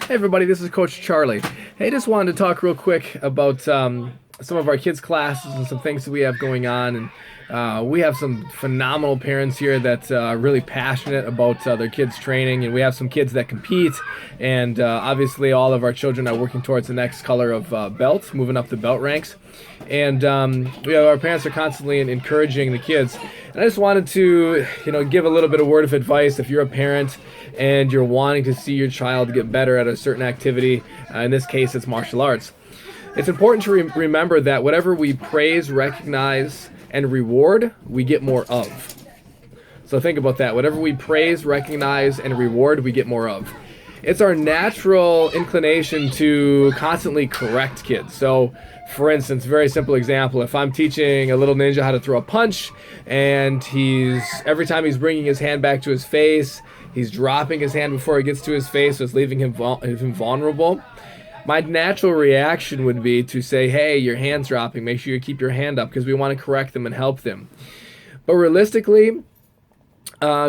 Hey everybody, this is Coach Charlie. Hey, just wanted to talk real quick about some of our kids' classes and some things that we have going on. And we have some phenomenal parents here that are really passionate about their kids' training, and we have some kids that compete. And obviously, all of our children are working towards the next color of belt, moving up the belt ranks. And our parents are constantly encouraging the kids. And I just wanted to, give a little bit of word of advice if you're a parent and you're wanting to see your child get better at a certain activity. In this case, it's martial arts. It's important to remember that whatever we praise, recognize, and reward, we get more of. So think about that. Whatever we praise, recognize, and reward, we get more of. It's our natural inclination to constantly correct kids. So, for instance, very simple example, if I'm teaching a little ninja how to throw a punch, and every time he's bringing his hand back to his face, he's dropping his hand before it gets to his face, so it's leaving him vulnerable. My natural reaction would be to say, hey, your hand's dropping, make sure you keep your hand up, because we want to correct them and help them. But realistically,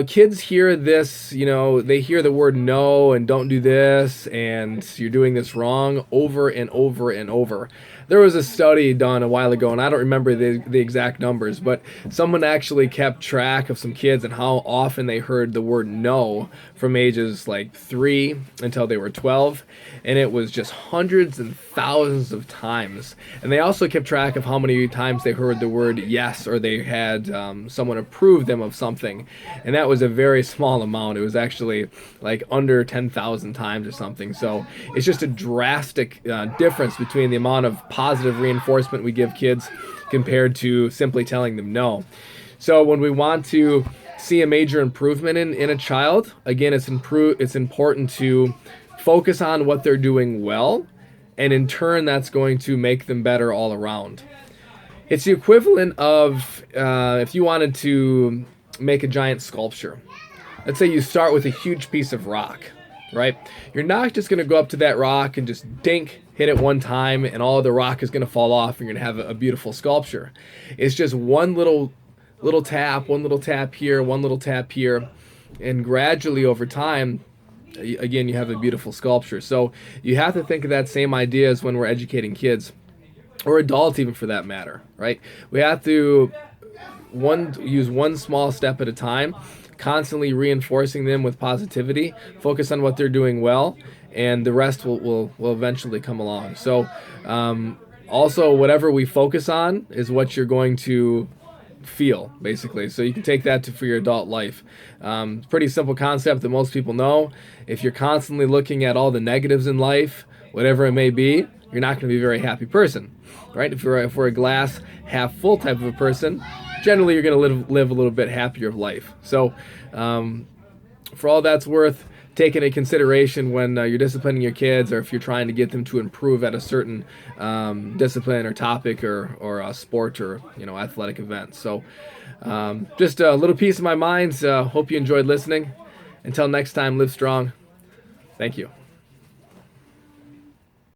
kids hear this, they hear the word no and don't do this and you're doing this wrong over and over and over. There was a study done a while ago, and I don't remember the exact numbers, but someone actually kept track of some kids and how often they heard the word no from ages like 3 until they were 12, and it was just hundreds and thousands of times. And they also kept track of how many times they heard the word yes, or they had someone approve them of something, and that was a very small amount. It was actually like under 10,000 times or something. So it's just a drastic difference between the amount of positive reinforcement we give kids compared to simply telling them no. So when we want to see a major improvement in a child, again, it's important to focus on what they're doing well, and in turn that's going to make them better all around. It's the equivalent of if you wanted to make a giant sculpture. Let's say you start with a huge piece of rock, right? You're not just going to go up to that rock and just hit it one time and all of the rock is going to fall off and you're going to have a beautiful sculpture. It's just one little tap, one little tap here, one little tap here, and gradually over time, again, you have a beautiful sculpture. So you have to think of that same idea as when we're educating kids, or adults even for that matter, right? We have to use one small step at a time, constantly reinforcing them with positivity, focus on what they're doing well, and the rest will eventually come along. So also, whatever we focus on is what you're going to feel, basically. So you can take that for your adult life. Pretty simple concept that most people know. If you're constantly looking at all the negatives in life, whatever it may be, you're not going to be a very happy person, right? If we're a glass half full type of a person, generally you're going to live a little bit happier of life. So for all that's worth, take into consideration when you're disciplining your kids, or if you're trying to get them to improve at a certain discipline or topic or a sport or athletic event. So just a little piece of my mind. Hope you enjoyed listening. Until next time, live strong. Thank you.